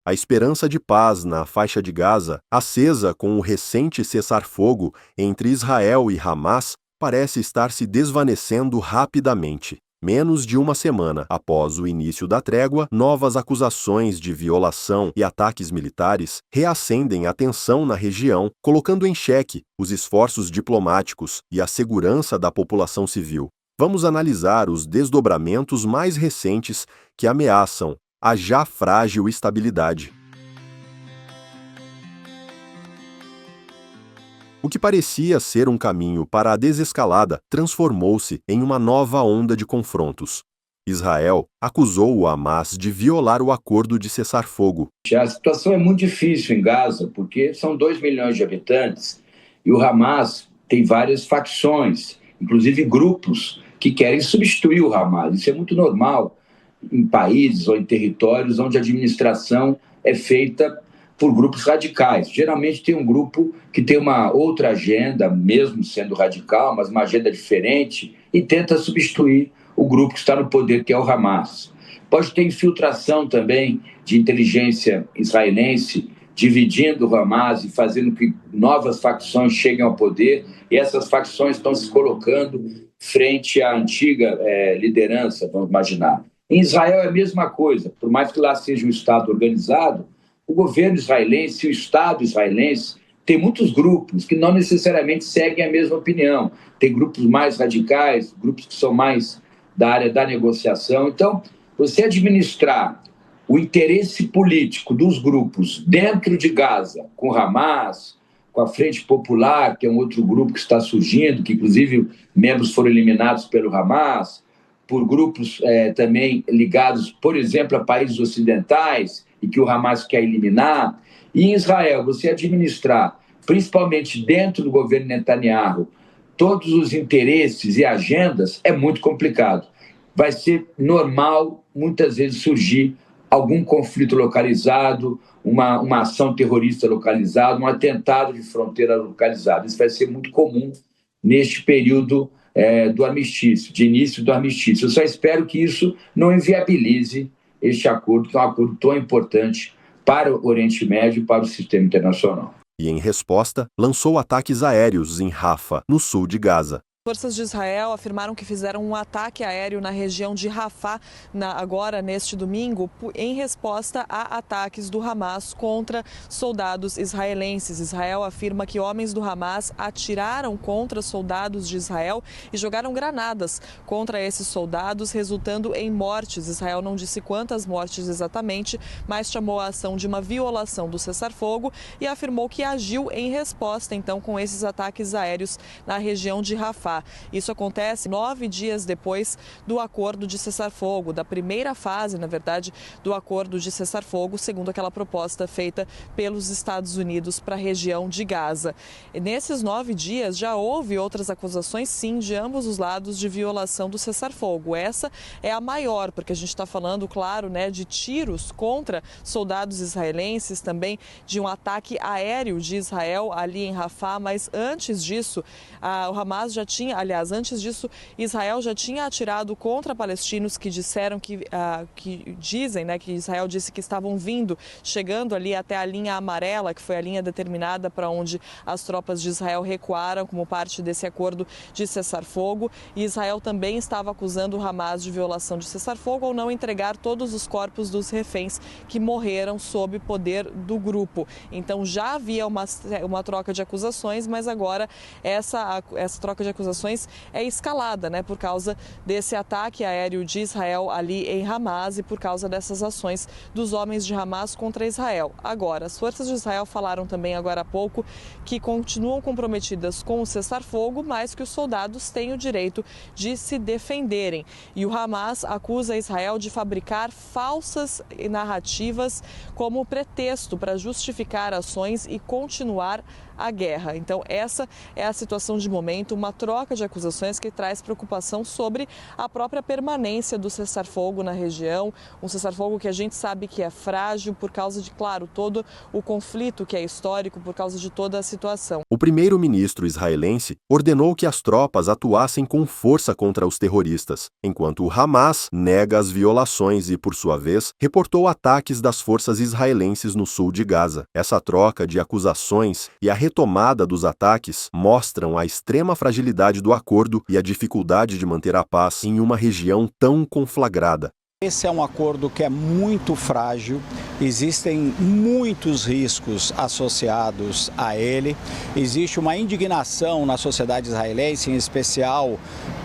A esperança de paz na faixa de Gaza, acesa com o recente cessar-fogo entre Israel e Hamas, parece estar se desvanecendo rapidamente. Menos de uma semana após o início da trégua, novas acusações de violação e ataques militares reacendem a tensão na região, colocando em xeque os esforços diplomáticos e a segurança da população civil. Vamos analisar os desdobramentos mais recentes que ameaçam a já frágil estabilidade. O que parecia ser um caminho para a desescalada transformou-se em uma nova onda de confrontos. Israel acusou o Hamas de violar o acordo de cessar-fogo. A situação é muito difícil em Gaza, porque são 2 milhões de habitantes e o Hamas tem várias facções, inclusive grupos que querem substituir o Hamas. Isso é muito normal em países ou em territórios onde a administração é feita por grupos radicais. Geralmente tem um grupo que tem uma outra agenda, mesmo sendo radical, mas uma agenda diferente, e tenta substituir o grupo que está no poder, que é o Hamas. Pode ter infiltração também de inteligência israelense, dividindo o Hamas e fazendo que novas facções cheguem ao poder, e essas facções estão se colocando frente à antiga liderança, vamos imaginar. Em Israel é a mesma coisa, por mais que lá seja um Estado organizado, o governo israelense, o Estado israelense, tem muitos grupos que não necessariamente seguem a mesma opinião. Tem grupos mais radicais, grupos que são mais da área da negociação. Então, você administrar o interesse político dos grupos dentro de Gaza, com o Hamas, com a Frente Popular, que é um outro grupo que está surgindo, que inclusive membros foram eliminados pelo Hamas, por grupos também ligados, por exemplo, a países ocidentais e que o Hamas quer eliminar. E em Israel, você administrar, principalmente dentro do governo Netanyahu, todos os interesses e agendas é muito complicado. Vai ser normal, muitas vezes, surgir algum conflito localizado, uma ação terrorista localizada, um atentado de fronteira localizado. Isso vai ser muito comum neste período do armistício, de início do armistício. Eu só espero que isso não inviabilize este acordo, que é um acordo tão importante para o Oriente Médio e para o sistema internacional. E, em resposta, lançou ataques aéreos em Rafah, no sul de Gaza. Forças de Israel afirmaram que fizeram um ataque aéreo na região de Rafah agora neste domingo em resposta a ataques do Hamas contra soldados israelenses. Israel afirma que homens do Hamas atiraram contra soldados de Israel e jogaram granadas contra esses soldados, resultando em mortes. Israel não disse quantas mortes exatamente, mas chamou a ação de uma violação do cessar-fogo e afirmou que agiu em resposta, então, com esses ataques aéreos na região de Rafah. Isso acontece 9 dias depois do acordo de cessar-fogo, da primeira fase, na verdade, do acordo de cessar-fogo, segundo aquela proposta feita pelos Estados Unidos para a região de Gaza. E nesses 9 dias já houve outras acusações, sim, de ambos os lados de violação do cessar-fogo. Essa é a maior, porque a gente está falando, claro, de tiros contra soldados israelenses, também de um ataque aéreo de Israel ali em Rafah, mas antes disso, o Hamas já tinha, antes disso, Israel já tinha atirado contra palestinos que disseram que dizem, que Israel disse que estavam chegando ali até a linha amarela, que foi a linha determinada para onde as tropas de Israel recuaram como parte desse acordo de cessar-fogo. E Israel também estava acusando o Hamas de violação de cessar-fogo ao não entregar todos os corpos dos reféns que morreram sob poder do grupo. Então já havia uma troca de acusações, mas agora essa troca de acusações é escalada, por causa desse ataque aéreo de Israel ali em Hamas e por causa dessas ações dos homens de Hamas contra Israel. Agora, as forças de Israel falaram também agora há pouco que continuam comprometidas com o cessar-fogo, mas que os soldados têm o direito de se defenderem. E o Hamas acusa Israel de fabricar falsas narrativas como pretexto para justificar ações e continuar a guerra. Então, essa é a situação de momento, uma troca de acusações que traz preocupação sobre a própria permanência do cessar-fogo na região, um cessar-fogo que a gente sabe que é frágil por causa de, claro, todo o conflito que é histórico, por causa de toda a situação. O primeiro-ministro israelense ordenou que as tropas atuassem com força contra os terroristas, enquanto o Hamas nega as violações e, por sua vez, reportou ataques das forças israelenses no sul de Gaza. Essa troca de acusações e a retomada dos ataques mostram a extrema fragilidade do acordo e a dificuldade de manter a paz em uma região tão conflagrada. Esse é um acordo que é muito frágil, existem muitos riscos associados a ele, existe uma indignação na sociedade israelense, em especial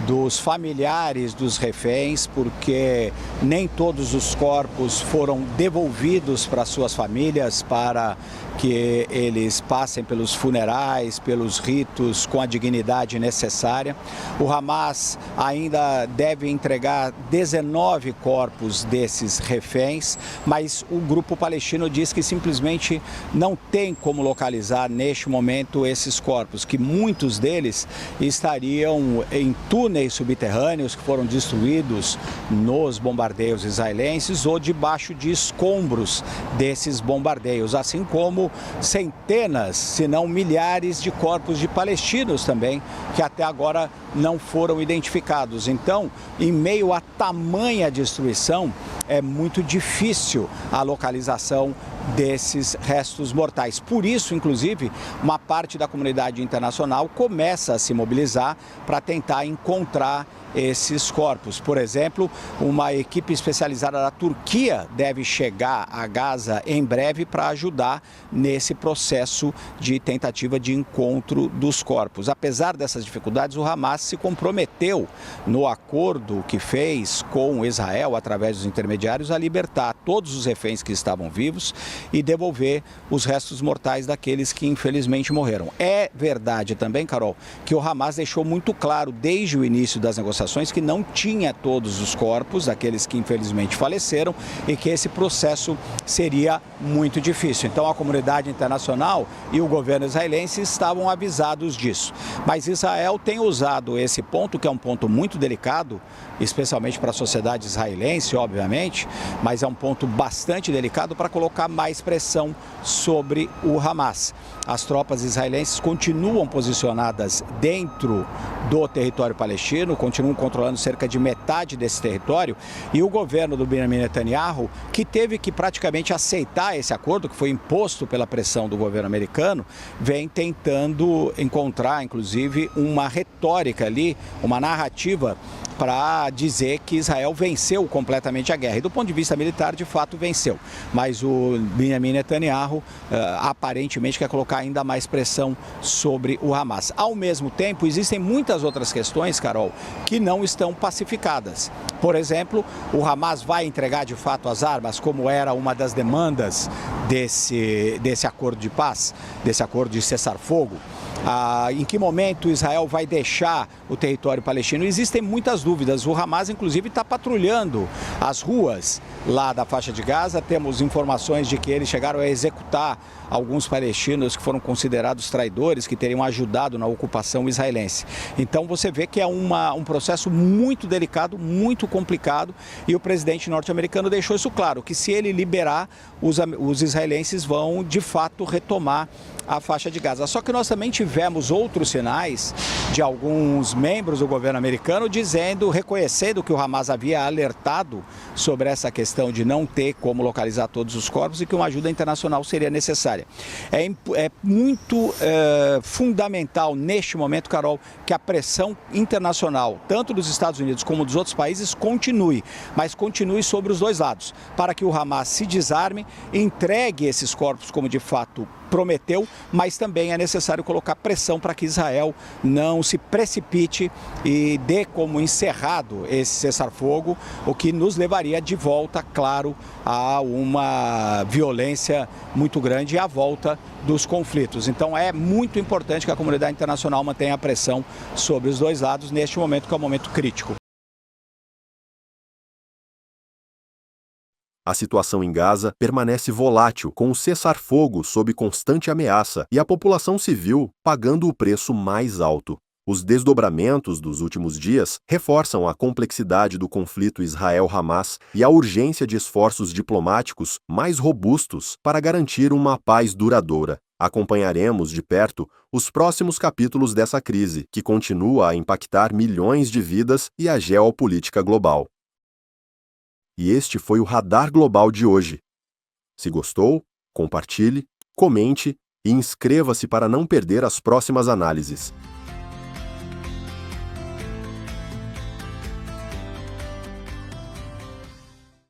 dos familiares dos reféns, porque nem todos os corpos foram devolvidos para suas famílias para que eles passem pelos funerais, pelos ritos com a dignidade necessária. O Hamas ainda deve entregar 19 corpos desses reféns, mas o grupo palestino diz que simplesmente não tem como localizar neste momento esses corpos, que muitos deles estariam em túneis subterrâneos que foram destruídos nos bombardeios israelenses ou debaixo de escombros desses bombardeios, assim como centenas, se não milhares de corpos de palestinos também, que até agora não foram identificados. Então, em meio a tamanha destruição, é muito difícil a localização desses restos mortais. Por isso, inclusive, uma parte da comunidade internacional começa a se mobilizar para tentar encontrar esses corpos. Por exemplo, uma equipe especializada da Turquia deve chegar a Gaza em breve para ajudar nesse processo de tentativa de encontro dos corpos. Apesar dessas dificuldades, o Hamas se comprometeu no acordo que fez com Israel, através dos intermediários, a libertar todos os reféns que estavam vivos e devolver os restos mortais daqueles que infelizmente morreram. É verdade também, Carol, que o Hamas deixou muito claro desde o início das negociações que não tinha todos os corpos, aqueles que infelizmente faleceram, e que esse processo seria muito difícil. Então a comunidade internacional e o governo israelense estavam avisados disso. Mas Israel tem usado esse ponto, que é um ponto muito delicado, especialmente para a sociedade israelense, obviamente, mas é um ponto bastante delicado para colocar mais pressão sobre o Hamas. As tropas israelenses continuam posicionadas dentro do território palestino, continuam controlando cerca de metade desse território, e o governo do Benjamin Netanyahu, que teve que praticamente aceitar esse acordo, que foi imposto pela pressão do governo americano, vem tentando encontrar, inclusive, uma retórica ali, uma narrativa para dizer que Israel venceu completamente a guerra. E do ponto de vista militar, de fato, venceu. Mas o Benjamin Netanyahu aparentemente quer colocar ainda mais pressão sobre o Hamas. Ao mesmo tempo, existem muitas outras questões, Carol, que não estão pacificadas. Por exemplo, o Hamas vai entregar de fato as armas, como era uma das demandas desse acordo de paz, desse acordo de cessar-fogo. Em que momento Israel vai deixar o território palestino? Existem muitas dúvidas. O Hamas, inclusive, está patrulhando as ruas lá da faixa de Gaza. Temos informações de que eles chegaram a executar alguns palestinos que foram considerados traidores, que teriam ajudado na ocupação israelense. Então você vê que é um processo muito delicado, muito complicado, e o presidente norte-americano deixou isso claro, que se ele liberar, os israelenses vão de fato retomar a faixa de Gaza. Só que nós também tivemos outros sinais de alguns membros do governo americano reconhecendo que o Hamas havia alertado sobre essa questão de não ter como localizar todos os corpos e que uma ajuda internacional seria necessária. É muito fundamental neste momento, Carol, que a pressão internacional, tanto dos Estados Unidos como dos outros países, continue, mas continue sobre os dois lados, para que o Hamas se desarme, entregue esses corpos como de fato prometeu, mas também é necessário colocar pressão para que Israel não se precipite e dê como encerrado esse cessar-fogo, o que nos levaria de volta, claro, a uma violência muito grande e à volta dos conflitos. Então é muito importante que a comunidade internacional mantenha a pressão sobre os dois lados neste momento, que é um momento crítico. A situação em Gaza permanece volátil, com o cessar-fogo sob constante ameaça e a população civil pagando o preço mais alto. Os desdobramentos dos últimos dias reforçam a complexidade do conflito Israel-Hamas e a urgência de esforços diplomáticos mais robustos para garantir uma paz duradoura. Acompanharemos de perto os próximos capítulos dessa crise, que continua a impactar milhões de vidas e a geopolítica global. E este foi o Radar Global de hoje. Se gostou, compartilhe, comente e inscreva-se para não perder as próximas análises.